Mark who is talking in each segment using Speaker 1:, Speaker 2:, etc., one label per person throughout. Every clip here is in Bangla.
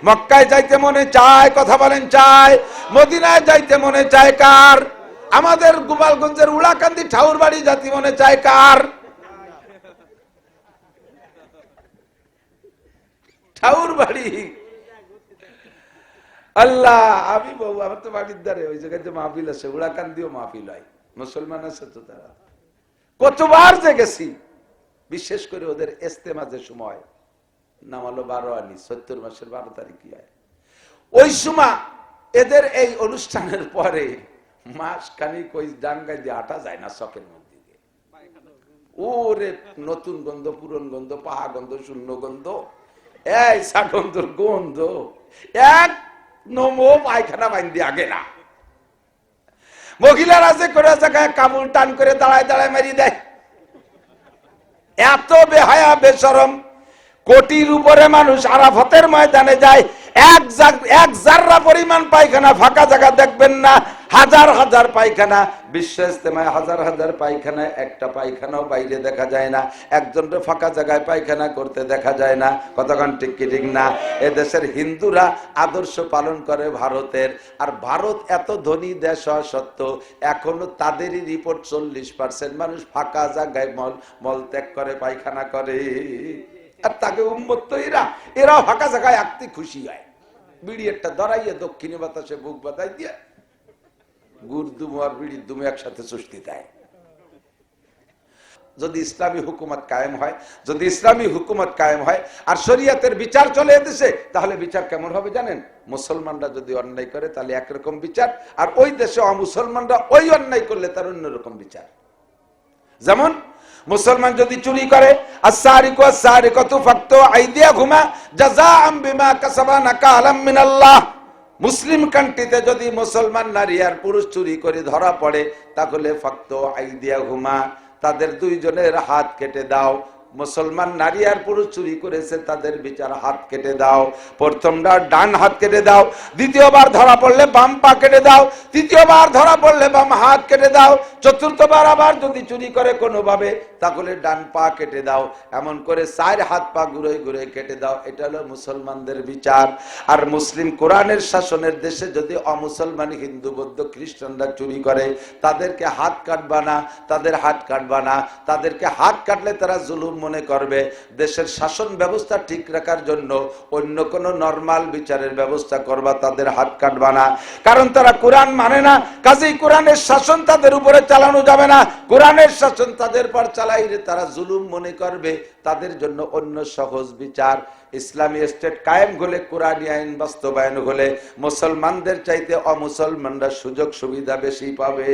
Speaker 1: মক্কায় যাইতে মনে চায়, কথা বলেন চায়? মদিনায় যাইতে মনে চায় কার? আমাদের গোপালগঞ্জের উড়াকান্দি ঠাউর বাড়ি জাতি মনে চায় কার? ঠাউর বাড়ি। আল্লাহ, আমি বউ, আমার তো বাড়ির ধারে ওই জায়গায় যে মাহফিল আছে, উড়াকান্দিও মাহফিল হয়, মুসলমান আছে তো তারা। কতবার যে গেছি, বিশেষ করে ওদের ইস্তেমাজের সময়, নাম হলো 12 আনি, 70 মাসের 12 তারিখ হয়। ওই সময় এদের এই অনুষ্ঠানের পরে মাস খানিক ওই ডাঙ্গায় দিয়ে হাঁটা যায় না, চকের মধ্যে দিয়ে। ওরে নতুন গন্ধ, পুরন গন্ধ, পাহা গন্ধ, শূন্য গন্ধ, এই সাগন্ধর গন্ধ, এক নমো পায়খানা বাইন্দি আগে না। মহিলারা যে করে জায়গায় কামুল টান করে দাঁড়ায় দাঁড়ায় মারি দেয়, এত বেহায়া বেশরম। কোটির উপরে মানুষ আরাফাতের ময়দানে যায়, এক জাররা পরিমাণ পায়খানা ফাঁকা জায়গা দেখবেন না, হাজার হাজার পায়খানা। বিশ্ব ইজতেমায় হাজার হাজার পায়খানা, একটা পায়খানাও বাইরে দেখা যায় না, একজনকে ফাঁকা জায়গায় পায়খানা করতে দেখা যায় না। কতক্ষণ ঠিক কি ঠিক না? এদেশের হিন্দুরা আদর্শ পালন করে ভারতের, আর ভারত এত ধনী দেশ হওয়া সত্ত্বেও এখনো তাদেরই রিপোর্ট 40% মানুষ ফাঁকা জায়গায় মলত্যাগ করে, পায়খানা করে। আর তাকে উম্মত এরাও ফাঁকা জায়গায় আঁকতে খুশি হয়। বিড়ি একটা ধরাইয়ে দক্ষিণে বাতাসে বুক বাতাই দিয়ে গুড় দুমু আর বিড়ির দুমু একসাথে চুষ্টি দেয়। যদি ইসলামী হুকুমত কায়েম হয়, যদি ইসলামী হুকুমত কায়েম হয় আর শরীয়তের বিচার চলে এদেশে, তাহলে বিচার কেমন হবে জানেন? মুসলমানরা যদি অন্যায় করে তাহলে একরকম বিচার, আর ওই দেশে অমুসলমানরা ওই অন্যায় করলে তার অন্যরকম বিচার। যেমন মুসলমান যদি চুরি করে, আস-সারিকু আস-সারিকাতু ফাকতু আইদিয়াহুমা জাযাআম বিমা কাসাবা নাকালাম মিনাল্লাহ। মুসলিম কান্ট্রিতে যদি মুসলমান নারী আর পুরুষ চুরি করে ধরা পড়ে, তাহলে ফাকতু আইদিয়াহুমা, তাদের দুইজনের হাত কেটে দাও। মুসলমান নারী আর পুরুষ চুরি করেছে, তাদের বিচার হাত কেটে দাও। প্রথমবার ডান হাত কেটে দাও, দ্বিতীয়বার ধরা পড়লে বাম পা কেটে দাও, তৃতীয়বার ধরা পড়লে বাম হাত কেটে দাও, চতুর্থবার আবার যদি চুরি করে কোনোভাবে, তাহলে ডান পা কেটে দাও। এমন করে 4 হাত পা ঘুরে ঘুরে কেটে দাও। এটা হলো মুসলমানদের বিচার। আর মুসলিম কোরআনের শাসনের দেশে যদি অমুসলমান হিন্দু বৌদ্ধ খ্রিস্টানরা চুরি করে, তাদেরকে হাত কাটবা না, তাদের হাত কাটবা না। তাদেরকে হাত কাটলে তারা জুলুম মনে করবে। দেশের শাসন ব্যবস্থা ঠিক রাখার জন্য অন্য কোন নরমাল বিচারের ব্যবস্থা করবা, তাদের হাত কাটবা না। কারণ তারা কোরআন মানে না, কাজেই কোরআনের শাসন তাদের উপরে চালানো যাবে না। কোরআনের শাসন তাদের পর চালাইলে তারা জুলুম মনে করবে, তাদের জন্য অন্য সহজ বিচার। ইসলামী স্টেট কায়েম হলে, কোরআনী আইন বাস্তবায়ন হলে, মুসলমানদের চাইতে অমুসলমানরা সুযোগ সুবিধা বেশি পাবে।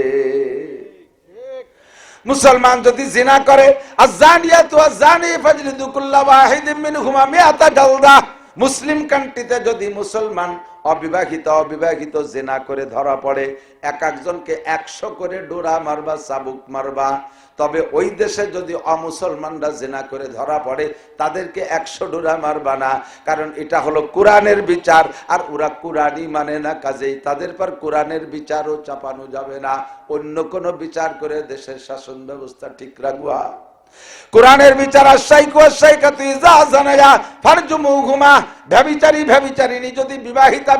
Speaker 1: মুসলমান যদি জিনা করে, আয-যানিয়াতু ওয়াজ-যানি ফাজলিদু কুল্লা ওয়াহিদিন মিনহুমা মিআতা জালদা। মুসলিম কান্ট্রিতে যদি মুসলমান অবিবাহিত জিনা করে ধরা পড়ে, এক একজনকে 100 করে ডোরা মারবা, চাবুক মারবা। তবে ওই দেশে যদি অমুসলমানরা জিনা করে ধরা পড়ে, তাদেরকে 100 ডোরা মারবা না, কারণ এটা হলো কোরআনের বিচার, আর ওরা কোরআনই মানে না, কাজেই তাদের পর কোরআনের বিচারও চাপানো যাবে না। অন্য কোন বিচার করে দেশের শাসন ব্যবস্থা ঠিক রাখবা। কোরআনের বিচার, আশ-শাইখু ওয়াশ-শাইখাতু ইযা যানায়া ফারজুমুহুমা। ব্যভিচারিণী যদি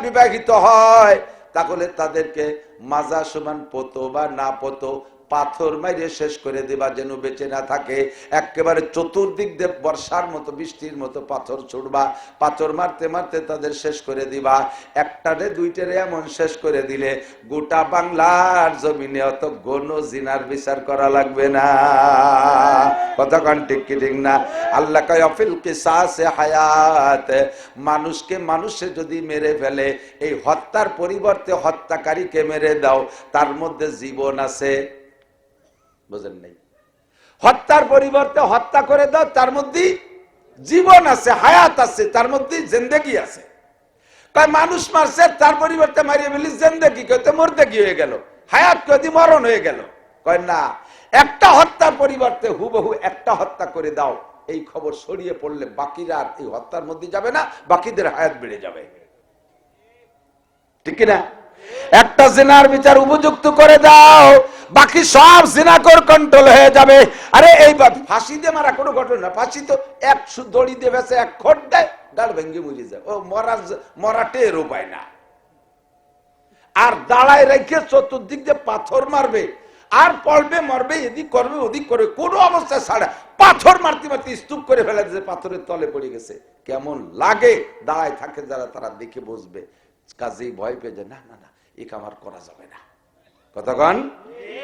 Speaker 1: বিবাহিত হয়, তাহলে তাদেরকে মাজা সমান পতো বা না পতো পাথর মাইরে শেষ করে দিবা, যেন বেঁচে না থাকে। একেবারে চতুর্দিক দিয়ে বর্ষার মতো, বৃষ্টির মতো পাথর ছুড়বা, পাথর মারতে মারতে তাদের শেষ করে দিবা। একটারে দুইটারে এমন শেষ করে দিলে গোটা বাংলার জমিনে অত গণ জিনার বিচার করা লাগবে না। কতক্ষণ ঠিক কি ঠিক না? আল্লাহ কয় ফিল কিসাসে হায়াত। মানুষকে মানুষে যদি মেরে ফেলে, এই হত্যার পরিবর্তে হত্যাকারীকে মেরে দাও, তার মধ্যে জীবন আছে। বুঝেন নাই? হত্যার পরিবর্তে হত্যা করে দাও, তার মধ্যে জীবন আছে, হায়াত আছে, তার মধ্যে জিন্দেগি আছে। তাই মানুষ মারছে, তার পরিবর্তে মারিয়ে ফেলি জিন্দেগি, কইতে মরদেগি হয়ে গেল, হায়াত কইতে মরণ হয়ে গেল। কয় না, একটা হত্যার পরিবর্তে হুবহু একটা হত্যা করে দাও, এই খবর ছড়িয়ে পড়লে বাকিরা আর এই হত্যার মধ্যে যাবে না, বাকিদের হায়াত বেড়ে যাবে। ঠিক না? একটা জিনার বিচার উপযুক্ত করে দাও, বাকি সব জিনাকর কন্ট্রোল হয়ে যাবে। আরে এই ফাঁসি দিয়ে মারা কোনো ঘটনা, ফাঁসি তো 100 দড়ি দিয়ে বেঁচে 1 খোট দেয়, গাড় ভেঙ্গে মরে যায়, ও মরা টেরও পায় না। আর দাঁড়ায় রেখে চতুর্দিক দিয়ে পাথর মারবে, আর পড়বে মরবে, এদিক করবে ওদিক করবে, কোনো অবস্থায় ছাড়া পাথর মারতে মারতে স্তূপ করে ফেলে দিয়েছে, পাথরের তলে পড়ে গেছে। কেমন লাগে দাঁড়ায় থাকে যারা, তারা দেখে বসবে, কাজেই ভয় পেয়ে যায়, না না না এ কামার করা যাবে না। কতক্ষণ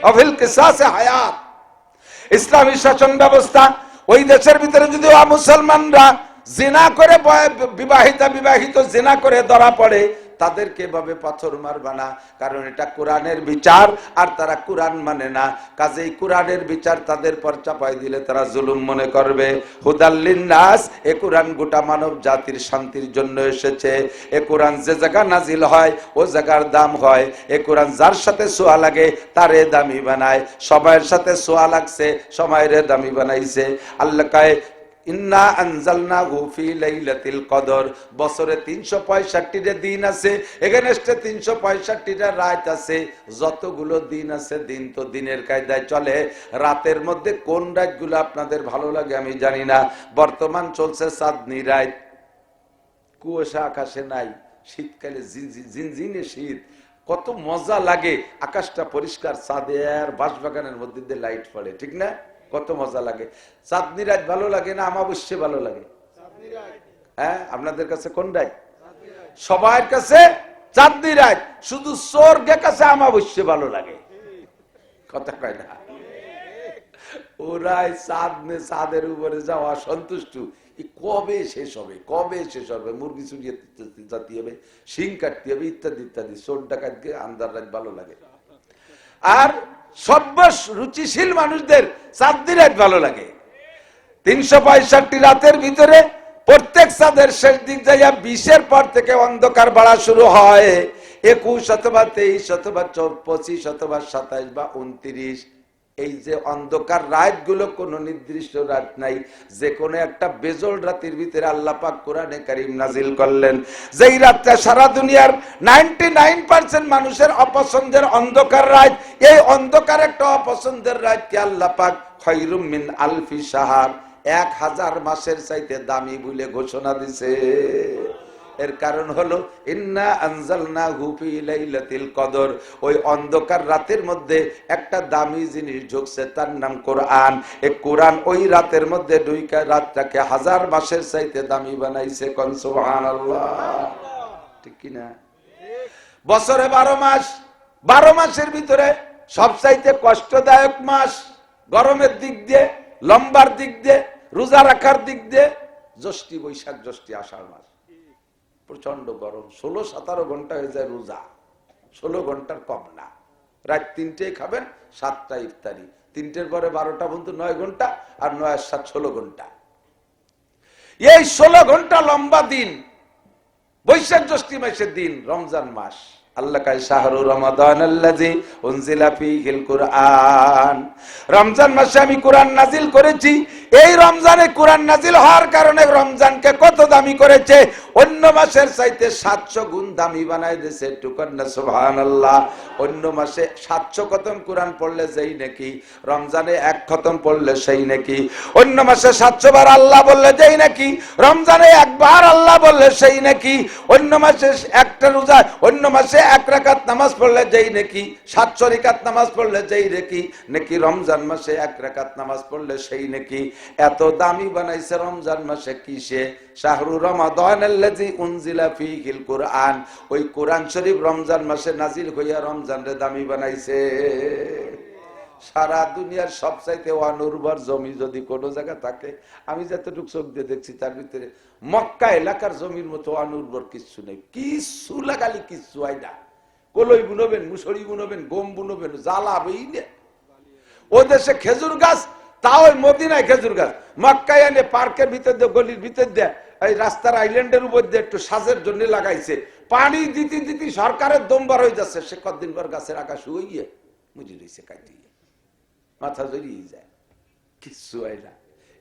Speaker 1: অফিল কিসাসে হায়াত, ইসলামী শাসন ব্যবস্থা। ওই দেশের ভিতরে যদি মুসলমানরা জিনা করে বিবাহিত জিনা করে ধরা পড়ে, তাদেরকে এভাবে পাথর মারবা না, কারণ এটা কোরআনের বিচার, আর তারা কোরআন মানে না। কাজেই কোরআনের বিচার তাদের পর চাপাই দিলে তারা জুলুম মনে করবে। হুদাল্লিন নাস, এ কোরআন গোটা মানব জাতির শান্তির জন্য এসেছে। এ কোরআন যে জায়গা নাজিল হয় ও জায়গার দাম হয়। এ কোরআন যার সাথে সোয়া লাগে তারে দামি বানায়, সময়ের সাথে সোয়া লাগছে সময়ের দামি বানাইছে। আল্লাহ কয় ইন্না আনজালনাহু ফি লাইলাতিল কদর, বছরে 365টা দিন আছে, এখানে 365টা রাত আছে। যতগুলো দিন আছে, দিন তো দিনের কায়দায় চলে। রাতের মধ্যে কোন রাতগুলো আপনাদের ভালো লাগে আমি জানি না। বর্তমান চলছে চাঁদনি রাত, কুয়াশা আকাশে নাই, শীতকালে ঝিনঝিনে শীত, কত মজা লাগে। আকাশটা পরিষ্কার, চাঁদের বাঁশবাগানের মধ্যে দিয়ে লাইট পড়ে, ঠিক না? কত মজা লাগে। চাঁদনি রাত ভালো লাগে না অমাবস্যা ভালো লাগে? হ্যাঁ, আপনাদের কাছে কোন রাত? সবার কাছে চাঁদনি রাত, শুধু স্বর্গের কাছে অমাবস্যা ভালো লাগে। কথা কয় না? ওরাই চাঁদের উপরে যাওয়া সন্তুষ্ট। কবে শেষ হবে, কবে শেষ হবে? মুরগি চুরিয়ে জাতি হবে, শিং কাটতে হবে, ইত্যাদি ইত্যাদি। চোর ডাকাতকে আন্ধার রাত ভালো লাগে। আর সর্ব রুচিশীল মানুষদের চাঁদনি রাত ভালো লাগে। 365 রাতের ভিতরে প্রত্যেক চাঁদের শেষ দিক যাইয়া 20-এর পর থেকে অন্ধকার বাড়া শুরু হয়। 21 অথবা 23 অথবা 25 অথবা 27 বা 29। এই যে অন্ধকার রাতগুলো কোনো নির্দিষ্ট রাত নাই, যে কোনো একটা বেজল রাতের ভিতরে আল্লাহ পাক কোরআনে কারীম নাজিল করলেন। যেই রাতটা সারা দুনিয়ার 99% মানুষের অপছন্দের অন্ধকার রাত, এই অন্ধকার একটা অপছন্দের রাতকে আল্লাহ পাক খায়রুম মিন আলফি শাহর, 1000 মাসের চাইতে দামি বলে ঘোষণা দিছে। এর কারণ হলো ইন্না আনজালনাহু ফি লাইলাতিল কদর, ওই অন্ধকার রাতের মধ্যে একটা দামি জিনিস ঢুকছে, তার নাম কোরআন। এই কোরআন ওই রাতের মধ্যে ঢুইকা রাতটাকে 1000 মাসের চাইতে দামি বানাইছে। কোন সুবহানাল্লাহ, ঠিক কি না? বছরে 12 মাস, 12 মাসের ভিতরে সবচাইতে কষ্টদায়ক মাস গরমের দিক দিয়ে, লম্বার দিক দিয়ে, রোজা রাখার দিক দিয়ে জ্যৈষ্ঠ, বৈশাখ, জ্যৈষ্ঠ, আষাঢ় মাস। প্রচন্ড গরম, 16-17 ঘন্টা হয়ে যায় রোজা, 16 ঘন্টার কম না। রাত 3টায় খাবেন, 7টায় ইফতারি, 3টের পরে 12টা পর্যন্ত 9 ঘন্টা, আর 9 আর 7 16 ঘন্টা। এই 16 ঘন্টা লম্বা দিন বৈশাখ জ্যৈষ্ঠ মাসের দিন, রমজান মাস। আল্লাহ কয় শাহরু রমাদানাল্লাযী উনজিলা ফীহিল কুরআন, রমজান মাসে আমি কোরআন নাজিল করেছি। এই রমজানে কোরআন নাজিল হওয়ার কারণে রমজানকে কত দামি করেছে, অন্য মাসের চাইতে 700 গুণ দামি বানাই দিয়েছে। টুকান না সুবহানাল্লাহ। অন্য মাসে 700 খতম কোরআন পড়লে যেই নাকি, রমজানে 1 খতম পড়লে সেই নাকি। অন্য মাসে 700 বার আল্লাহ বললে যেই নাকি, রমজানে 1 বার আল্লাহ বললে সেই নাকি। অন্য মাসে একটা রোজা, অন্য মাসে 1 রাকাত নামাজ পড়লে যেই নাকি, 700 রাকাত নামাজ পড়লে যেই নাকি, রমজান মাসে 1 রাকাত নামাজ পড়লে সেই নাকি। এত দামি বানাইছে রমজান মাসে কিসে? শাহরু রমাদানাল্লাযী উনজিলা ফীহিল কুরআন, ওই কোরআন শরীফ রমজান মাসে নাজিল হইয়া রমজানরে দামি বানাইছে। সারা দুনিয়ার সবচাইতে অনুর্বর জমি যদি কোনো জায়গা থাকে, আমি যতটুকু চোখ দিয়ে দেখছি তার ভিতরে মক্কা এলাকার জমির মতো অনুর্বর কিছু নেই। কিছু লাগালি কিছু হয় না। কলই বুনবেন, মুসড়ি বুনবেন, গম বুনবেন, জ্বালাবেই না। ও দেশে খেজুর গাছ, তাও ওই মদিনায় খেজুর গাছ, মক্কায় এনে পার্কের ভিতর দিয়ে, গলির ভিতর দিয়ে, এই রাস্তার আইল্যান্ডের উপর দিয়ে একটু সাজের জন্য লাগাইছে। পানি দিতে দিতে সরকারের দমবার হয়ে যাচ্ছে। সে কতদিন পর গাছের আকাশ হয়ে গিয়ে মুজি রয়েছে, কাটিয়ে মাথা জড়িয়ে যায়, কিচ্ছু হয় না।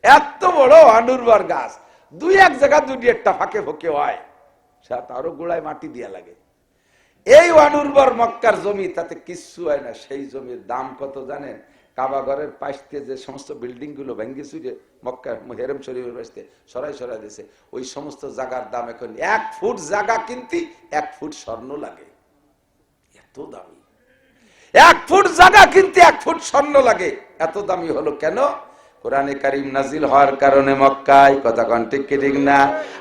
Speaker 1: এত বড় অনুর্বর গাছ, 2-1 জায়গা 2-1টা ফাঁকে ফোঁকে হয়, তারও গোড়ায় মাটি দিয়া লাগে। এই অনুর্বর মক্কার জমি, তাতে কিচ্ছু হয় না। সেই জমির দাম কত জানেন? কাবা ঘরের পাশে যে সমস্ত বিল্ডিং গুলো ভেঙ্গে চুরে মক্কা হেরেম শরীফের পাশে সরাই সরাই দিয়েছে, ওই সমস্ত জায়গার দাম এখন 1 ফুট জায়গা কিনতে 1 ফুট স্বর্ণ লাগে, এত দামি। 1 ফুট জায়গা কিনতে 1 ফুট স্বর্ণ লাগে, এত দামি হলো কেন? কোরআনে কারীম নাজিল হওয়ার কারণে মক্কায়, কথা কোন ঠিক কি ঠিক না?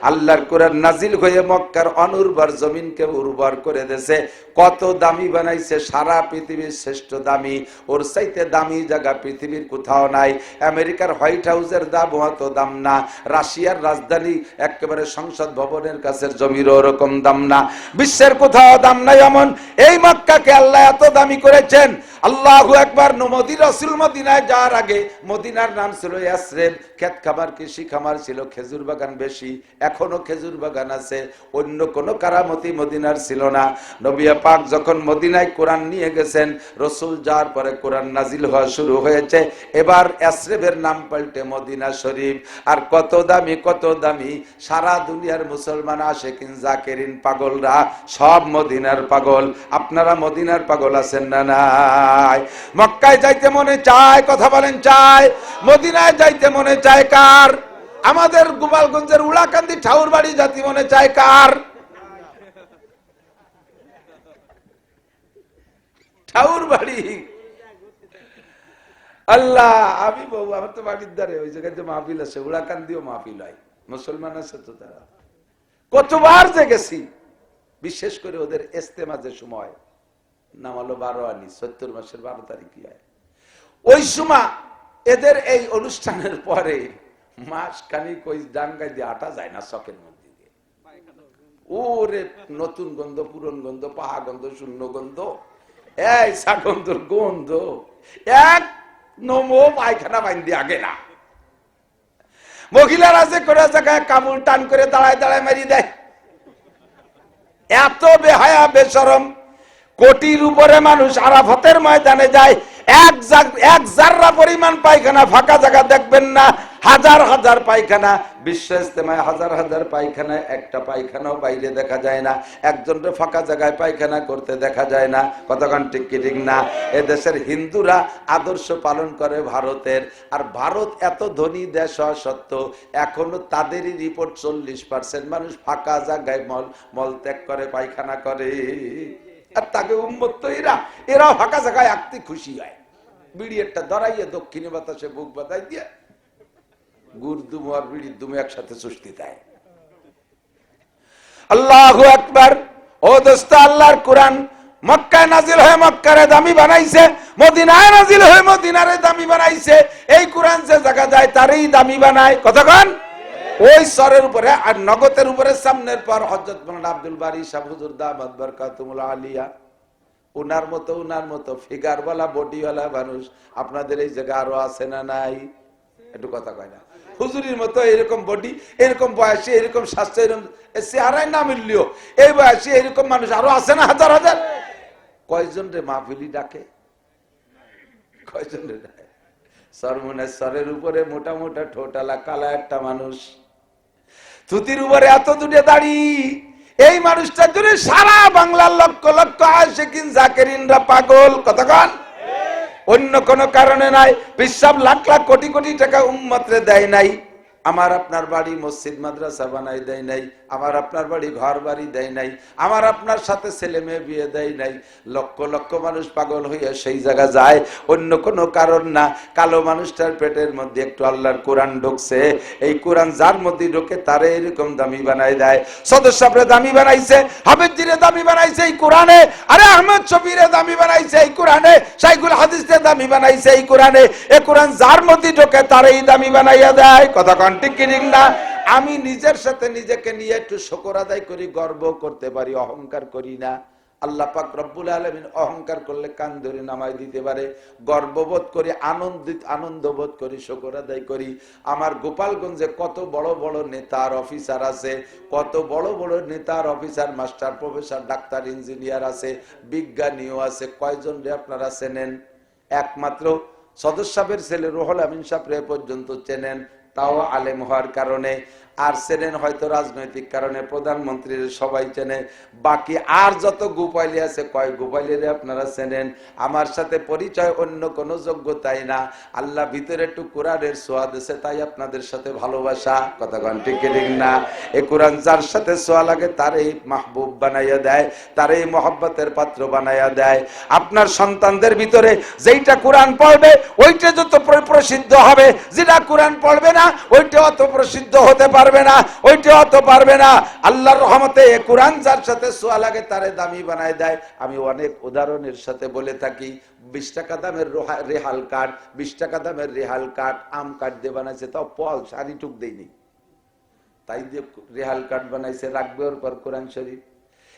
Speaker 1: আল্লাহর কোরআন নাজিল হয়ে মক্কার অনুর্বর জমিনকে উর্বর করে দিয়েছে। কত দামি বানাইছে, সারা পৃথিবীর শ্রেষ্ঠ দামি, ওর চাইতে দামি জায়গা পৃথিবীর কোথাও নাই। আমেরিকার হোয়াইট হাউসের দাম অত দাম না, রাশিয়ার রাজধানী একেবারে সংসদ ভবনের কাছের জমির ওরকম দাম না, বিশ্বের কোথাও দাম নাই এমন এই মক্কাকে আল্লাহ এত দামি করেছেন। আল্লাহু আকবার। নবী রাসূল মদিনায় যাওয়ার আগে মদিনার নাম ছিল ইয়াসরিব, ক্ষেত খামার কৃষি খামার ছিল, খেজুর বাগান বেশি, এখনো খেজুর বাগান আছে, অন্য কোনো কারামতি মদিনার ছিল না। নবী পাক যখন মদিনায় কোরআন নিয়ে গেছেন, রাসূল যাওয়ার পরে কোরআন নাজিল হওয়া শুরু হয়েছে, এবার ইয়াসরিবের নাম পাল্টে মদিনা শরীফ। আর কত দামি, কত দামি, সারা দুনিয়ার মুসলমান আশিকিন জাকিরিন পাগলরা সব মদিনার পাগল। আপনারা মদিনার পাগল আছেন না নাই? মক্কায় যাইতে মনে চায়, কথা বলেন চায়? মদিনায় যাইতে মনে চায় কার? আমাদের গোপালগঞ্জের উড়াকান্দি ঠাউর বাড়ি জাতি মনে চায় কার? ঠাউর বাড়ি। আল্লাহ, আমি বউ, আমার তো বাড়ির ধারে ওই জায়গায় যে মাহফিল আছে, উড়াকান্দিও মাহফিল হয়, মুসলমান আছে তো তারা। কতবার যে গেছি, বিশেষ করে ওদের ইস্তেমাজের সময়, নাম হলো 12 আনি, 70 মাসের 12 তারিখ হয়, ওই সময় এদের এই অনুষ্ঠানের পরে মাস খানিক ওই ডাঙ্গাই দিয়ে আটা যায় না চকের মধ্যে দিয়ে, ওরে নতুন গন্ধ, পুরন গন্ধ, পাহা গন্ধ, শূন্য গন্ধ, এই সাগন্ধর গন্ধ, এক নমো পায়খানা বাইন্দি আগে না। মহিলারা যে করে জায়গায় কামড় টান করে দাঁড়ায় দাঁড়ায় মারি দেয়, এত বেহায়া বেশরম। কোটির উপরে মানুষ আরাফাতের ময়দানে যায়, এক জাররা পরিমাণ পায়খানা ফাঁকা জায়গা দেখবেন না, হাজার হাজার পায়খানা। বিশ্ব ইজতেমায় হাজার হাজার পায়খানায় একটা পায়খানাও বাইরে দেখা যায় না, একজনকে ফাঁকা জায়গায় পায়খানা করতে দেখা যায় না, কতক্ষণ ঠিক কি ঠিক না? এদেশের হিন্দুরা আদর্শ পালন করে ভারতের, আর ভারত এত ধনী দেশ হওয়া সত্ত্বেও এখনো তাদেরই রিপোর্ট 40% মানুষ ফাঁকা জায়গায় মলত্যাগ করে, পায়খানা করে। আর তাকে উম্মত তো এরাও ফাঁকা জায়গায় আঁকতে খুশি হয়, বিড়ি একটা ধরাইয়ে দক্ষিণে বাতাসে বুক বাতাই দিয়ে গুড় দুমু আর বিড়ির দুমু একসাথে চুষ্টি দেয়। আল্লাহু আকবার। ও দোস্ত, আল্লাহর কোরআন মক্কায় নাজিল হয়ে মক্কারে দামি বানাইছে, মদিনায় নাজিল হয়ে মদিনারে দামি বানাইছে। এই কোরআন যে জায়গা যায় তারই দামি বানায়, কতক্ষণ? ওই সরের উপরে আর নগদের উপরে সামনের পর হযরত মাওলানা আব্দুল বারী সাহেব হুজুর দামাত বরকাতুল আলিয়া, উনার মতো ফিগার ওয়ালা বডি ওয়ালা মানুষ আপনাদের এই জায়গা আরো আছে না নাই? একটু কথা কয় না? হুজুরির মতো এরকম বডি, এরকম বয়সে, এরকম স্বাস্থ্য, এরকম চেহারায় না মিললেও এই বয়সে এরকম মানুষ আরো আছে না হাজার হাজার? কয়জন রে মাহফিলি ডাকে? কয়জন রে ডাকে? সরের উপরে মোটা মোটা ঠোঁটালা কালা একটা মানুষ, থুতির উপরে এত দুটে দাড়ি, এই মানুষটার জন্য সারা বাংলার লক্ষ লক্ষ আশিকিন জাকিরিনরা পাগল, কতক্ষণ? অন্য কোন কারণে নাই। পিসাব লাখ লাখ কোটি কোটি টাকা উম্মতরে দেয় নাই, আমার আপনার বাড়ি মসজিদ মাদ্রাসা বানাই দেয় নাই, আমার আপনার বাড়ি ঘর বাড়ি দেয় নাই, আমার আপনার সাথে ছেলে মেয়ে বিয়ে দেয় নাই। লক্ষ লক্ষ মানুষ পাগল হইয়া সেই জায়গা যায়, অন্য কোনো কারণ না। কালো মানুষটার পেটের মধ্যে একটু আল্লাহর কোরআন ঢুকছে, এই কোরআন যার মধ্যে ঢোকে তারে এরকম দামি বানাই দেয়। সদর সাহেবরে দামি বানাইছে, হাফেজিরে দামি বানাইছে এই কোরআনে, আরে আহমদ শফিরে দামি বানাইছে এই কোরআনে, শাইখুল হাদিসরে দামি বানাইছে এই কোরআনে। এই কোরআন যার মধ্যে ঢোকে তারেই দামি বানাইয়া দেয়, কথা ঠিক কি ঠিক না? আমি নিজের সাথে নিজেকে নিয়ে একটু শুকর আদায় করি, গর্ব করতে পারি, অহংকার করি না। আল্লাহ পাক রব্বুল আলামিন অহংকার করলে কান ধরে নামাই দিতে পারে। গর্ববোধ করি, আনন্দবোধ করি, শুকর আদায় করি। আমার গোপালগঞ্জে কত বড় বড় নেতার অফিসার আছে, কত বড় বড় নেতার officer, master, professor, doctor, engineer আছে, বিজ্ঞানীও আছে। কয়জন রে আপনারা চেনেন? একমাত্র সদর সাহেবের ছেলে রুহুল আমিন সাহেব পর্যন্ত চেনেন, তাও আলেম হওয়ার কারণে। আর চেনেন হয়তো রাজনৈতিক কারণে প্রধানমন্ত্রীর সবাই চেনে, বাকি আর যত গোপাইলি আছে কয় গোপাইলিরে আপনারা চেনেন, আমার সাথে পরিচয় অন্য কোনো যোগ্যতাই না। আল্লাহ ভিতরে একটু কোরআনের ছোঁয়া দিয়েছে তাই আপনাদের সাথে ভালোবাসা, কথা কন ঠিক ঠিক না? এই কোরআন যার সাথে ছোঁয়া লাগে তারই মাহবুব বানাইয়া দেয়, তারই মহব্বতের পাত্র বানাইয়া দেয়। আপনার সন্তানদের ভিতরে যেইটা কোরআন পড়বে ওইটা যত প্রসিদ্ধ হবে, যেটা কোরআন পড়বে না ওইটা অত প্রসিদ্ধ হতে পারবে না, ওইটা অত পারবে না। আল্লাহর রহমতে কোরআন যার সাথে ছোঁয়া লাগে তারে দামি বানায় দেয়। আমি অনেক উদাহরণের সাথে বলে থাকি, 20 টাকা দামের রেহাল কাঠ, 20 টাকা দামের রেহাল কাঠ আম কাঠ দিয়ে বানাইছে, তাও পল সারি টুক দেয়নি, তাই দিয়ে রেহাল কাঠ বানাইছে, রাখবে ওর পর কোরআন শরীফ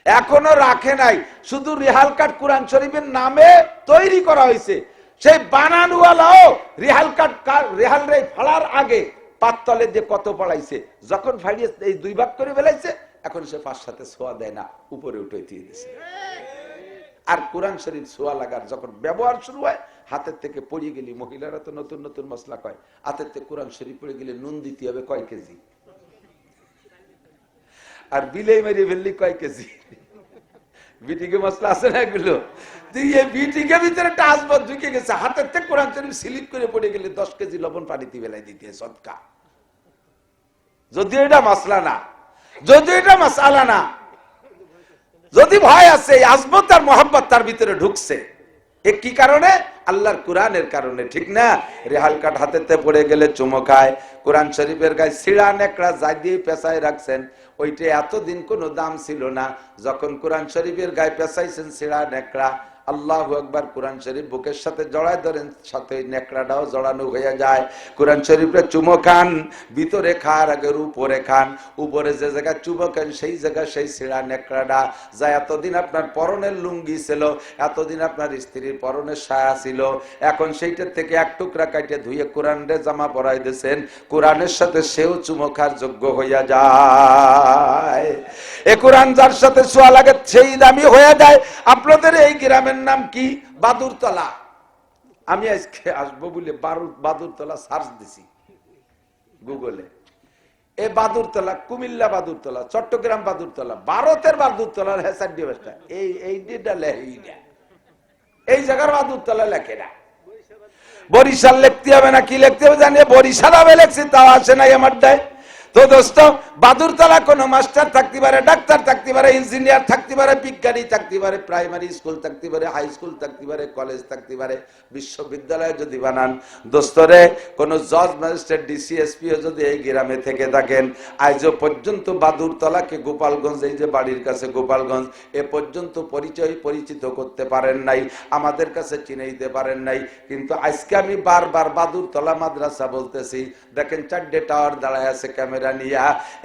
Speaker 1: এখনো রাখে নাই, শুধু রেহাল কাঠ কোরআন শরীফের নামে তৈরি করা হয়েছে। সেই বানানওয়ালাও রেহাল কাঠ রেহাল রে ফাড়ার আগে পাততলে দিয়ে কত পড়াইছে, যখন ফাড়িয়ে এই 2 ভাগ করে ফেলাইছে এখন সে 5-7 ছোঁয়া দেয় না, উপরে উঠে দিয়ে দিয়েছে। আর কোরআন শরীফ ছোঁয়া লাগার যখন ব্যবহার শুরু হয়, হাতের থেকে পড়ে গেলি, মহিলারা তো নতুন নতুন মশলা কয়, হাতের থেকে কোরআন শরীফ পড়ে গেলে নুন দিতে হবে কয় কেজি, আর বিলে মেরে ফেললি কয় কেজি। বিটিকে মশলা আছে না এগুলো, বিটিকে ভিতরে একটা আসবাদ ঢুকে গেছে, হাতের থেকে কোরআন শরীফ স্লিপ করে পড়ে গেলে 10 কেজি লবণ পানিতে বেলাই দিতে সদকা। যদিও এটা মশলা না, যদিও এটা মশালা না, যদি ভয় আছে আজমত আর মোহাম্মত তার ভিতরে ঢুকছে, এ কি কারণে? আল্লাহর কোরআনের কারণে, ঠিক না? রেহাল কাঠ হাতেতে পড়ে গেলে চুমো খায়। কোরআন শরীফের গায়ে ছিঁড়া নেকড়া যা দিয়ে পেঁচায় রাখছেন, ওইটা এতদিন কোনো দাম ছিল না। যখন কোরআন শরীফের গায়ে পেঁচাইছেন ছিঁড়া নেকড়া, আল্লাহু আকবার, কোরআন শরীফ বুকের সাথে জড়ায় ধরেন, সাথে নেকড়াটাও জড়ানো হয়ে যায়। কোরআন শরীফে চুমো খান, ভিতরে খাওয়ার আগে উপরে খান, উপরে যে জায়গায় চুমো খান সেই জায়গায় সেই ছিঁড়া নেকড়াটা যা এতদিন আপনার পরনের লুঙ্গি ছিল, এতদিন আপনার স্ত্রীর পরনের সায়া ছিল, এখন সেইটার থেকে এক টুকরা কাটে ধুয়ে কোরআনের জামা পরাই দিয়েছেন, কোরআনের সাথে সেও চুমো খার যোগ্য হইয়া যায়। এ কোরআন যার সাথে ছোঁয়া লাগে সেই দামি হয়ে যায়। আপনাদের এই গ্রামের নাম কি? বাদুরতলা। আমি আজকে আসবো বলে বাদুরতলা সার্চ দিছি গুগলে। এই বাদুরতলা, কুমিল্লা বাদুরতলা, চট্টগ্রাম বাদুরতলা, ভারতের বাদুরতলার হেসার দিবসটা এই জায়গার বাদুরতলা লেখে না, বরিশাল লিখতে হবে না, কি লিখতে হবে জানিয়ে বরিশাল হবে লেখছি, তাও আসে নাই আমার দায়। তো দোস্ত, বাদুরতলা কোনো মাস্টার থাকতে পারে, ডাক্তার থাকতে পারে, ইঞ্জিনিয়ার থাকতে পারে, বিজ্ঞানী থাকতে পারে, প্রাইমারি স্কুল থাকতে পারে, হাই স্কুল থাকতে পারে, কলেজ থাকতে পারে, বিশ্ববিদ্যালয় যদি বানান, দোস্তরে কোনো জজ ম্যাজিস্ট্রেট ডিসিএসপিও যদি এই গ্রামে থেকে থাকেন, আজও পর্যন্ত বাদুরতলাকে গোপালগঞ্জ, এই যে বাড়ির কাছে গোপালগঞ্জ, এ পর্যন্ত পরিচিত করতে পারেন নাই, আমাদের কাছে চিনে দিতে পারেন নাই। কিন্তু আজকে আমি বারবার বাদুরতলা মাদ্রাসা বলতেছি। দেখেন 4টে টাওয়ার দাঁড়ায় আছে ক্যামেরা নিয়া।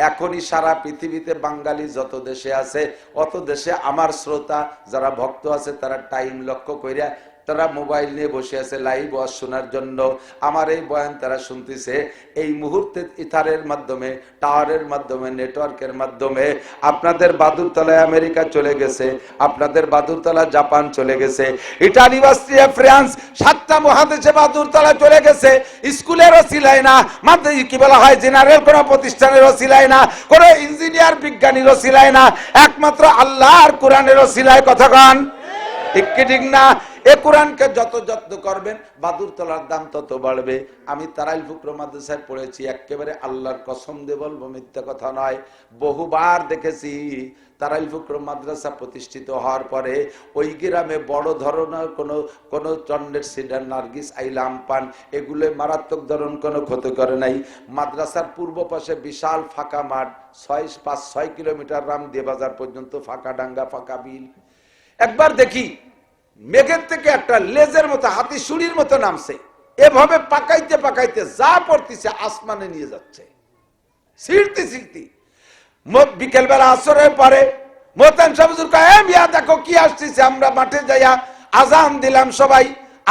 Speaker 1: এখনই সারা পৃথিবীতে বাঙালি যত দেশে আছে অত দেশে আমার শ্রোতা যারা ভক্ত আছে তারা টাইম লক্ষ্য কইরা তারা মোবাইল নিয়ে বসে আছে লাইভ ওয়াজ শোনার জন্য। আমার এই বয়ান তারা শুনতেছে এই মুহূর্তে ইথারের মাধ্যমে, টাওয়ারের মাধ্যমে, নেটওয়ার্কের মাধ্যমে। আপনাদের বাদুরতলায় আমেরিকা চলে গেছে, আপনাদের বাদুরতলা জাপান চলে গেছে, ইটালি, অস্ট্রিয়া, ফ্রান্স, 7টা মহাদেশে বাদুরতলা চলে গেছে। স্কুলেরও সিলাই না, মাধ্যমিক কি বলা হয়, জেনারেল কোনো প্রতিষ্ঠানেরও সিলাই না, কোনো ইঞ্জিনিয়ার বিজ্ঞানীরও সিলাই না, একমাত্র আল্লাহ আর কোরআনেরও সিলাই। কথা কন ঠিক কি ঠিক না? এ কোরআনকে যত যত্ন করবেন বাদুরতলার দাম তত বাড়বে। আমি তারাইল ফুকরা মাদ্রাসায় পড়েছি, একেবারে আল্লাহর কসম দিয়ে বলবো, মিথ্যা কথা নয়। বহুবার দেখেছি তারাইল ফুকরা মাদ্রাসা প্রতিষ্ঠিত হওয়ার পরে ওই গ্রামে বড় ধরনের কোনো চন্ডের সিডার, নার্গিস, আইলাম পান, এগুলো মারাত্মক ধরন কোনো ক্ষতি করে নাই। মাদ্রাসার পূর্ব পাশে বিশাল ফাঁকা মাঠ, 5-6 কিলোমিটার রামদিয়া বাজার পর্যন্ত ফাঁকা ডাঙ্গা, ফাঁকা বিল। একবার দেখি মেঘের থেকে একটা লেজের মতো, হাতি সুড়ির মতো নামছে, এভাবে পাকাইতে পাকাইতে যা পড়তেছে আসমানে নিয়ে যাচ্ছে, ছিড়তে ছিড়তে। বিকেল বেলা আসরের পরে মোতান সাহেব মিয়া দেখো কি আসতেছে, আমরা মাঠে যাইয়া আজান দিলাম, সবাই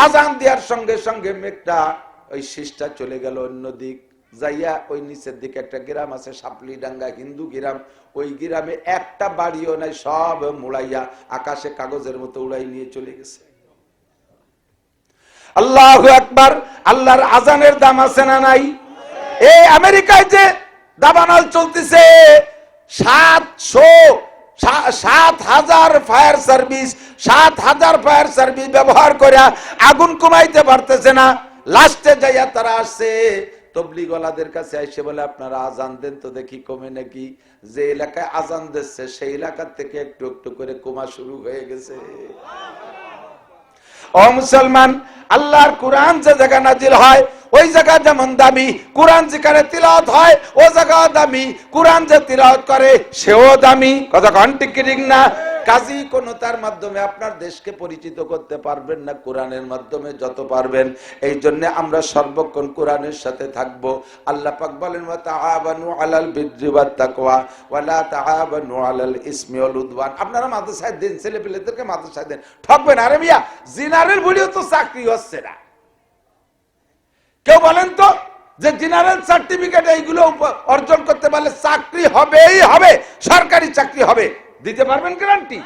Speaker 1: আজান দেওয়ার সঙ্গে সঙ্গে মেঘটা ওই শীষটা চলে গেল অন্যদিক যাইয়া, ওই নিচের দিকে একটা গ্রাম আছে সাপলি ডাঙ্গা, হিন্দু গ্রাম, ওই গ্রামে একটা বাড়িও নাই, সব মুড়াইয়া আকাশে কাগজের মতো উড়াই নিয়ে চলে গেছে। আল্লাহু আকবার। আল্লাহর আজানের দাম আছে না নাই? এই আমেরিকায় যে দাবানল চলতেছে 7,000 ফায়ার সার্ভিস, 7,000 ফায়ার সার্ভিস ব্যবহার করে আগুন কমাইতে পারতেছে না। লাস্টে যাইয়া তারা আসছে তবলিগওয়ালাদের কাছে, এসে বলে আপনারা আজান দেন তো দেখি কমে নাকি। যে এলাকায় আজান দিচ্ছে সেই এলাকার থেকে একটু একটু করে কমা শুরু হয়ে গেছে। ও মুসলমান, আল্লাহর কোরআন যে জায়গা নাজিল হয় ওই জায়গা যেমন দামি, কোরআন যেখানে তিলাওয়াত হয় ও জায়গা দামি, কোরআন যে তিলাওয়াত করে সেও দামি। কথা কন ঠিক কি ঠিক না? কাজী কোন তার মাধ্যমে আপনার দেশকে পরিচিত করতে পারবেন না, কোরআনের মাধ্যমে যত পারবেন। এই জন্য আমরা সর্বক্ষণ কোরআনের সাথে থাকব। আল্লাহ পাক বলেন ওয়া তাআবানু আলাল বিররি ওয়াত তাকওয়া ওয়া লা তাআবানু আলাল ইসমি ওয়াল উদওয়ান। আপনারা মাদ্রাসায় দেন, ছেলেপেলেদেরকে মাদ্রাসায় দেন, ঠকবেন। আরে মিয়া, জিনারের বলিও তো চাকরি হচ্ছে না। কেউ বলেন তো যে জেনারেল সার্টিফিকেট এইগুলো অর্জন করতে পারলে চাকরি হবেই হবে, সরকারি চাকরি হবে, দিতে পারবেন গ্যারান্টি?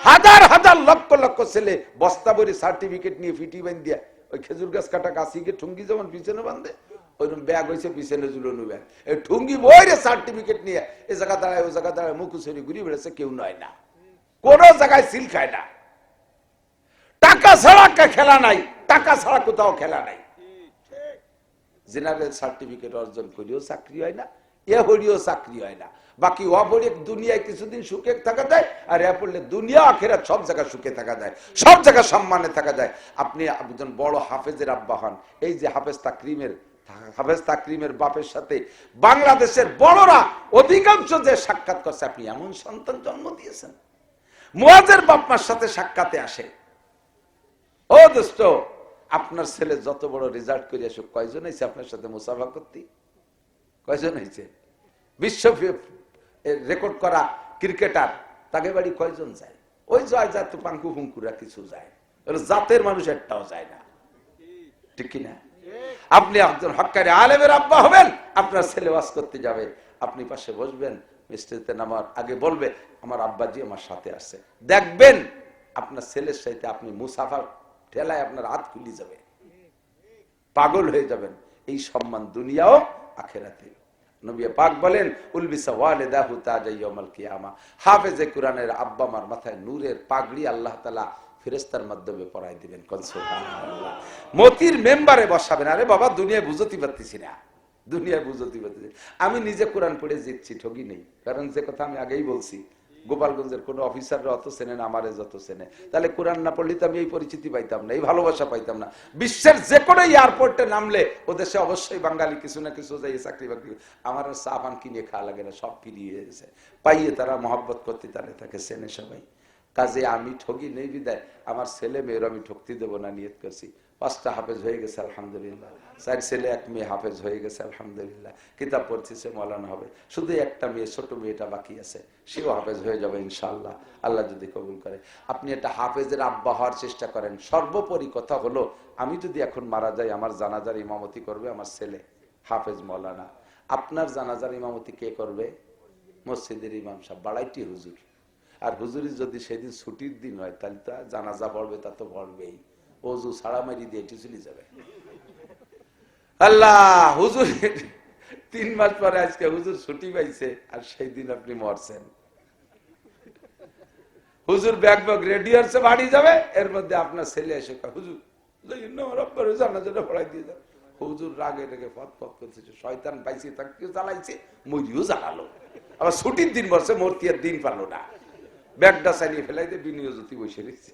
Speaker 1: হাজার হাজার লক্ষ লক্ষ ছেলে বস্তা ভরে সার্টিফিকেট নিয়ে ফিটি বান দিয়া ওই খেজুর গাছ কাটা গাছিকে ঠুঙ্গি যেমন পিছনে বাঁধে ওইরকম ব্যাগ হয়েছে পিছনে ঝুলানো ব্যাগ, এই ঠুঙ্গি বইরে সার্টিফিকেট নিয়ে এ জায়গা দাঁড়ায় ও জায়গা দাঁড়ায় মুখুসরি ঘুরি বেড়েছে, কেউ নয় না, কোন জায়গায় সিল খায় না। টাকা ছাড়া খেলা নাই, টাকা ছাড়া কোথাও খেলা নাই। জেনারেল সার্টিফিকেট অর্জন করিও চাকরি হয় না, এ হরিও চাকরি হয় না। বাকি অপরে দুনিয়ায় কিছুদিন সুখে থাকা যায়, আর এ পড়লে দুনিয়া আখেরাত সব জায়গায় সুখে থাকা যায়, সব জায়গায় সম্মানে থাকা যায়। আপনি একজন বড় হাফেজের আব্বা হন, এই যে হাফেজ তাকরিমের বাপের সাথে বাংলাদেশের বড়রা অধিকাংশ যে সাক্ষাৎ করছে, আপনি এমন সন্তান জন্ম দিয়েছেন। মুয়াজের বাপমার সাথে সাক্ষাতে আসে, ও দোস্ত আপনার ছেলে যত বড় রেজাল্ট করে আসুক, কয়জন হয়েছে আপনার সাথে মুসাফা করতে? কয়জন হয়েছে? বিশ্ব রেকর্ড করা ক্রিকেটার তাকে বাড়ি কয়জন যায়? ওই যায় যা তো পাঙ্কু ফুঙ্কুরা কিছু যায়, জাতের মানুষ একটাও যায় না, ঠিক কিনা? আপনি একজন হক্কারি আলেমের আব্বা হবেন, আপনার ছেলে ওয়াজ করতে যাবে, আপনি পাশে বসবেন, মিষ্টিতে নামার আগে বলবে আমার আব্বাজি আমার সাথে আসছে, দেখবেন আপনার ছেলের সাথে আপনি মুসাফা ঠেলায় আপনার হাত খুলে যাবে, পাগল হয়ে যাবেন। এই সম্মান দুনিয়াও আখেরাতে। নবী পাক বলেন উলবিসা ওয়ালিদাহু তাজা ইয়াউমাল কিয়ামা, হাফেজে কোরআনের আব্বা মার মাথায় নূরের পাগড়ি আল্লাহ তাআলা ফেরেশতার মাধ্যমে পরাই দিবেন। কোন সুবহানাল্লাহ। মতির মেম্বারে বসাবেন। আরে বাবা, দুনিয়ায় বুঝতে পারতেছি না, দুনিয়ায় বুঝতে পারতেছি। আমি নিজে কোরআন পড়ে জিতছি, ঠগি নেই। কারণ যে কথা আমি আগেই বলছি, গোপালগঞ্জের কোন অফিসাররা অত চেনে না আমারে যত চেনে। তাহলে কোরআন না পড়লে তো আমি এই পরিচিতি পাইতাম না, এই ভালোবাসা পাইতাম না। বিশ্বের যে কোনো এয়ারপোর্টে নামলে ও দেশে অবশ্যই বাঙালি কিছু না কিছু যাই চাকরি বাকরি, আমার চা পান কিনে খাওয়া লাগে না, সব ফিরিয়ে গেছে। পাইয়ে তারা মহব্বত করতে তাহলে তাকে চেনে সবাই। কাজে আমি ঠগি নেই বিদায় আমার ছেলে মেয়ের আমি ঠকতে দেবো না, নিয়ত করছি। 5টা হাফেজ হয়ে গেছে আলহামদুলিল্লাহ, 4 ছেলে 1 মেয়ে হাফেজ হয়ে গেছে আলহামদুলিল্লাহ, কিতাব পড়ছে সে মৌলানা হবে। শুধু একটা মেয়ে, ছোট মেয়েটা বাকি আছে, সেও হাফেজ হয়ে যাবে ইনশাআল্লাহ, আল্লাহ যদি কবুল করে। আপনি একটা হাফেজের আব্বা হওয়ার চেষ্টা করেন। সর্বোপরি কথা হলো, আমি যদি এখন মারা যাই, আমার জানাজার ইমামতি করবে আমার ছেলে হাফেজ মৌলানা। আপনার জানাজার ইমামতি কে করবে? মসজিদের ইমাম সাহেব, বাড়াইটি হুজুর। আর হুজুরি যদি সেদিন ছুটির দিন হয়, তাহলে তো জানাজা পড়বে, তা তো পড়বেই, ওযু ছাড়া মারি দিয়ে চলে যাবে। আল্লাহ, হুজুর 3 মাস পরে আজকে হুজুর ছুটি পাইছে, আর সেই দিন আপনি মরছেন। হুজুর ব্যাগ ব্যাগ রেডি আছে, বাড়ি যাবে, এর মধ্যে আপনার ছেলে এসে হুজুর জানাজাটা পড়াই দিয়ে যাবে। হুজুর রাগে রেগে ফত ফত করতেছে, শয়তান পাইছে তাকে জ্বালাইছে, মরিও জ্বালালো। আবার ছুটির দিন বসে, মূর্তি আর দিন পারলো না, ব্যাগটা চালিয়ে ফেলাই দিয়ে বিনিয়োজতি বসে রয়েছে।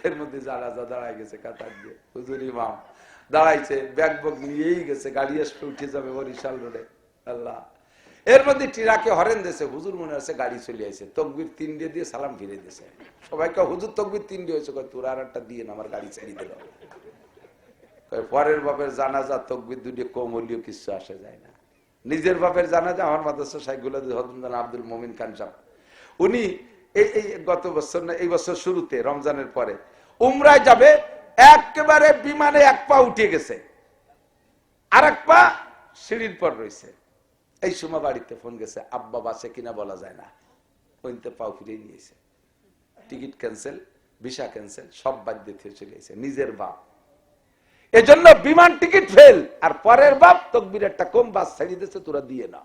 Speaker 1: এর মধ্যে জানাজা দাঁড়ায় গেছে কাতার দিয়ে, হুজুর ইমাম দাঁড়াইছে, ব্যাগ বগ নিয়েই গেছে, গাড়ি আসলে উঠে যাবে বরিশাল রোডে। আল্লাহ, এর মধ্যে ট্রাকে হরেন দিয়েছে, হুজুর মনে হচ্ছে গাড়ি চলে আসে, তকবির 3 দিয়ে সালাম ফিরে দিয়েছে। সবাইকে হুজুর তকবির 3 হয়েছে, তোর আর একটা দিয়ে আমার গাড়ি ছেড়ে দিল। পরের বাপের জানাজা তকবির 2 কম হলেও কিছু আসে যায় না। নিজের বাপের জানাজা আমার মাদ্রাসা শাইখুল হাদিস আব্দুল মুমিন খান সাহেব, উনি এই গত বছর না এই বছর শুরুতে রমজানের পরে উমরায় যাবে, একেবারে বিমানে 1 পা উঠে গেছে, আর 1 পা সিঁড়ির পর রয়েছে। এই সময় বাড়িতে ফোন গেছে, আব্বা বাসে কিনা বলা যায় না, ওইতে পাও ফিরে নিয়েছে, টিকিট ক্যান্সেল, ভিসা ক্যান্সেল, সব বাদ দিয়ে চলে গেছে। নিজের বাপ, এজন্য বিমান টিকিট ফেল, আর পরের বাপ তকবির একটা কম বাস ছেড়ে দিয়েছে, তোরা দিয়ে না।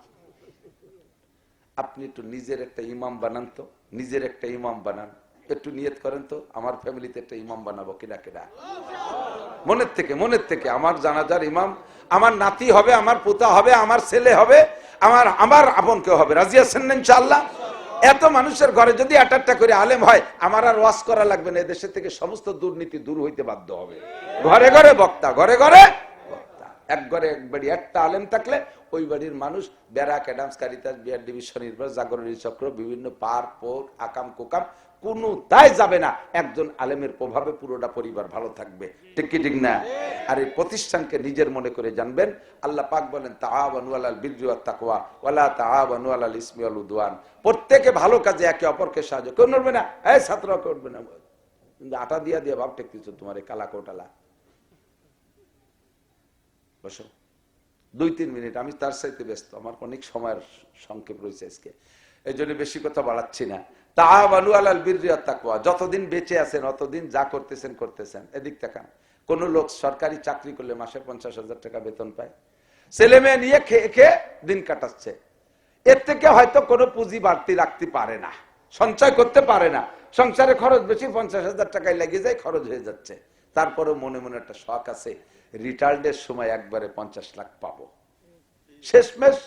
Speaker 1: আপনি একটু নিজের একটা ইমাম বানান তো, নিজের একটা ইমাম বানান, একটু নিয়ত করেন তো আমার ফ্যামিলিতে একটা ইমাম বানাবো কিনা কিনা। মনের থেকে আমার জানাজার ইমাম আমার নাতি হবে, আমার পোতা হবে, আমার ছেলে হবে, আমার আপন কেউ হবে। রাজি আছেন না ইনশাআল্লাহ? এত মানুষের ঘরে যদি একটা করে আলেম হয়, আমার আর ওয়াজ করা লাগবে না, এদেশের থেকে সমস্ত দুর্নীতি দূর হইতে বাধ্য হবে। ঘরে ঘরে বক্তা, ঘরে ঘরে বক্তা, এক ঘরে এক বাড়ি একটা আলেম থাকলে ওই বাড়ির মানুষ ব্যারাক, অ্যাডামস, কারিতাস, বিআরডিবি, স্বনির্ভর, জাগরণী চক্র, বিভিন্ন পার্ক, পোক, আকাম কুকাম কোনো দায় যাবে না। একজন আলেমের প্রভাবে পুরোটা পরিবার ভালো থাকবে। ঠিক কি ঠিক না? আর এই প্রতিষ্ঠানকে নিজের মনে করে জানবেন। আল্লাহ পাক বলেন তাআওয়ানু আলাল বিররি ওয়াত তাকওয়া ওয়ালা তাআওয়ানু আলাল ইসমি ওয়াল উদওয়ান। প্রত্যেকে ভালো কাজে একে অপরকে সাহায্য কেউ করবে না। এই ছাত্র করবে না, কিন্তু আটা দিয়া দিয়া ভাব টেকতেছো তোমার এই কালা কোটালা। বসো 2-3 মিনিট, আমি তার সাথে ব্যস্ত, আমার অনেক সময়ের সংক্ষেপ রয়েছে আজকে, এই জন্য বেশি কথা বাড়াচ্ছি না। তাআওয়ানু আলাল বিররি ওয়াত তাকওয়া, যতদিন বেঁচে আছেন অতদিন যা করতেছেন। এদিক তাকান, কোন লোক সরকারি চাকরি করলে মাসে 50,000 টাকা বেতন পায়, ছেলে মেয়ে নিয়ে খেয়ে দিন কাটাচ্ছে, এর থেকে হয়তো কোনো পুঁজি বাড়তি রাখতে পারে না, সঞ্চয় করতে পারে না, সংসারে খরচ বেশি, 50,000 টাকায় লেগে যায়, খরচ হয়ে যাচ্ছে। তারপরে মনে মনে একটা শখ আছে, রিটায়ার্ডের সময় একবারে 50 লাখ পাবো, শেষমেশ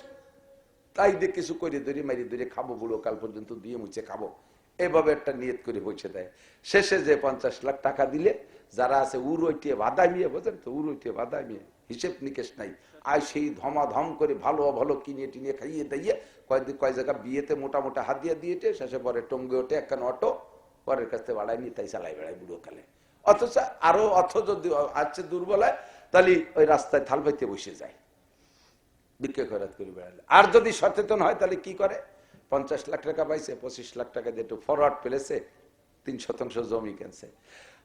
Speaker 1: তাই দিয়ে কিছু করে ধরে মারি ধরে খাবো, বুড়ো কাল পর্যন্ত দিয়ে মুছে খাবো, এভাবে একটা নিয়ত করে বসে দেয়। শেষে যে 50 লাখ টাকা দিলে যারা আছে উড়িয়ে বাদামিয়ে, বোঝেন তো, উড়িয়ে বাদামিয়ে হিসেব নিকেশ নাই, আর সেই ধমাধম করে ভালো ভালো কিনে টিনে খাইয়ে দাইয়ে কয় জায়গা বিয়েতে মোটা হাত দিয়ে দিয়েছে, শেষে পরে টঙ্গে ওঠে একখান অটো, পরের কাছে বাড়ায় নিয়ে তাই চালাই বেড়ায় বুড়ো কালে। অথচ যদি আছে দুর্বলায়, তাহলে ওই রাস্তায় থাল পাইতে বসে যায়, বিক্রি খরচ করে বেড়ালে। আর যদি সচেতন হয় তাহলে কি করে, 50 লাখ টাকা পাইছে, 25 লাখ টাকা দিয়ে একটু ফরওয়ার্ড পেলেছে, 3% জমি কিনছে,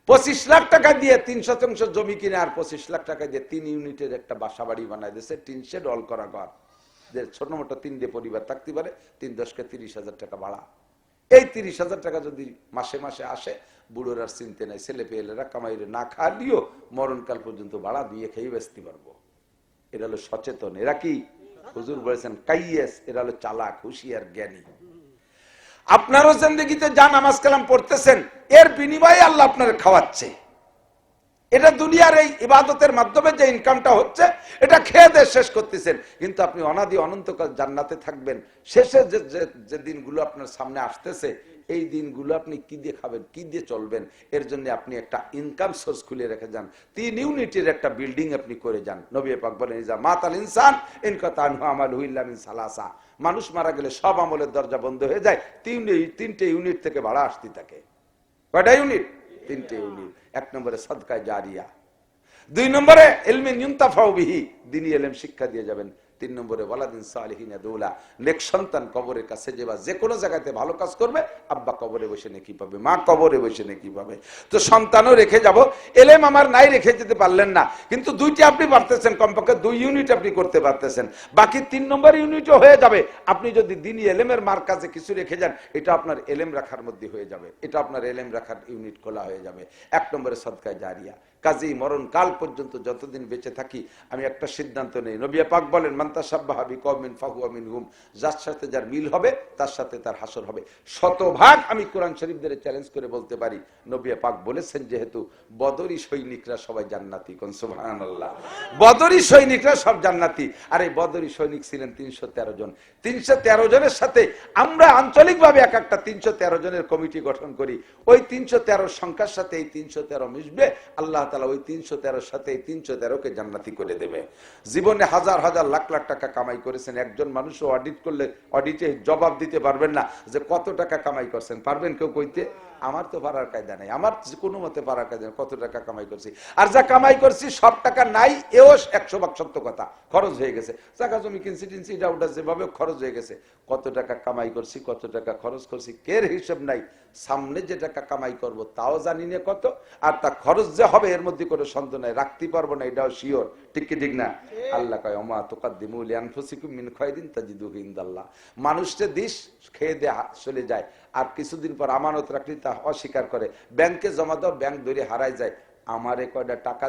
Speaker 1: 25 লাখ টাকা দিয়ে 3% জমি কিনে আর 25 লাখ টাকা দিয়ে 3 ইউনিটের একটা বাসা বাড়ি বানাই দিয়েছে, 3 শেড অল করা ঘর, যে ছোট মোটো 3 পরিবার থাকতে পারে, 3-10 কে 30,000 টাকা ভাড়া। এই 30,000 টাকা যদি মাসে মাসে আসে, বুড়োর আর চিনতে নাই, ছেলে পেয়েলেরা কামাইরে না খালিও মরণকাল পর্যন্ত ভাড়া দিয়ে খেয়ে বেচতে পারবো। এরা হলো সচেতন, এরা কি হুজুর বলেছেন কাইয়েস, এরা হলো চালাক, হুঁশিয়ার, জ্ঞানী। আপনারও জিন্দেগিতে যা নামাজ কালাম পড়তেছেন, এর বিনিময়ে আল্লাহ আপনার খাওয়াচ্ছে। এটা দুনিয়ার এই ইবাদতের মাধ্যমে যে ইনকামটা হচ্ছে, এটা খেয়ে দিয়ে শেষ করতেছেন, কিন্তু আপনি অনাদি অনন্তকাল জান্নাতে থাকবেন। শেষে যে দিনগুলো আপনার সামনে আসতেছে, এই দিনগুলো আপনি কি দিয়ে খাবেন, কি দিয়ে চলবেন, এর জন্য আপনি একটা ইনকাম সোর্স খুলে রেখে যান। 3 ইউনিটের একটা বিল্ডিং আপনি করে যান। নবী পাক বলেন ইজা মাতাল ইনসান ইনকাতা আনহু আমালুহু ইল্লা মিন সালাসা, মানুষ মারা গেলে সব আমলের দরজা বন্ধ হয়ে যায়, 3টে ইউনিট থেকে ভাড়া আসতে থাকে। কয়টা ইউনিট? 3টে ইউনিট। 1 নম্বরে সাদকা জারিয়া, 2 নম্বরে ইলমিন ইউনতাফাউ বিহি, দ্বীনি ইলম শিক্ষা দিয়ে যাবেন, 3 নম্বরে ওয়ালাদিন সালিহিন ইয়াদুলা, নেক সন্তান কবরের কাছে যে কোনো জায়গাতে ভালো কাজ করবে, আব্বা কবরে বসে নেকি পাবে, মা কবরে বসে নেকি পাবে। তো সন্তানও রেখে যাব, এলেম আমার নাই, রেখে যেতে পারলেন না, কিন্তু 2টি আপনি পারতেছেন, কমপক্ষে 2 ইউনিট আপনি করতে পারতেছেন, বাকি 3 নম্বর ইউনিটও হয়ে যাবে। আপনি যদি দ্বীনি ইলমের মার কাছে কিছু রেখে যান, এটা আপনার এলেম রাখার মধ্যে হয়ে যাবে, এটা আপনার এলেম রাখার ইউনিট খোলা হয়ে যাবে। 1 নম্বরে সদকা জারিয়া। কাজী মরণ কাল পর্যন্ত যতদিন বেঁচে থাকি, আমি একটা সিদ্ধান্ত নেই, নবী পাক বলেন মান তাশাব্বাহা বিকওমিন ফাহুয়া মিনহুম, যার সাথে যার মিল হবে তার সাথে তার হাসর হবে। 100% আমি কোরআন শরীফ ধরে চ্যালেঞ্জ করে বলতে পারি, নবী পাক বলেছেন যেহেতু বদরি সৈনিকরা সবাই জান্নাতি, কোন সুবহানাল্লাহ, বদরি সৈনিকরা সব জান্নাতি। আর এই বদরি সৈনিক ছিলেন 313 জন। 313 জনের সাথে আমরা আঞ্চলিকভাবে একটা 313 জনের কমিটি গঠন করি, ওই 313 সংখ্যার সাথে এই 313 মিশবে, আল্লাহ তাআলা ওই 313 সাথে এই 313কে জান্নাতি করে দেবে। জীবনে হাজার হাজার লাখ লাখ টাকা কামাই করেছেন, একজন মানুষও অডিট করলে অডিটে জবাব দিতে পারবেন না যে কত টাকা কামাই করছেন, পারবেন কেউ কইতে? আমার তো পারার কায়দা নাই, আমার কোনো মতে পারার কায়দা নেই কত টাকা কামাই করছি। আর যা কামাই করছি সব টাকা নাই, এও 100% সত্য কথা, খরচ হয়ে গেছে, জায়গা জমি কিনছি টিনছি, এটা ওটা যেভাবে খরচ হয়ে গেছে। কত টাকা কামাই করছি, কত টাকা খরচ করছি, কের হিসেব নাই। সামনে যে টাকা কামাই করব তাও জানি না কত, আর তা খরচ যে হবে এর মধ্যে কোনো সন্দেহ নাই, রাখতে পারবো না, এটাও শিওর। ঠিক কি ঠিক না? আল্লাহ কয় ওমা তুকাদ্দিমু লিআনফুসিকুম মিন খায়রিন তাজিদুহু ইনদাল্লাহ। মানুষটা দিস খেয়ে দিয়ে চলে যায়, আর কিছুদিন পর আমানত রাখলে তা অস্বীকার করে, ব্যাংকে জমা দাও, ব্যাংক ধরে হারায় যায়, আমারে কয়টা টাকা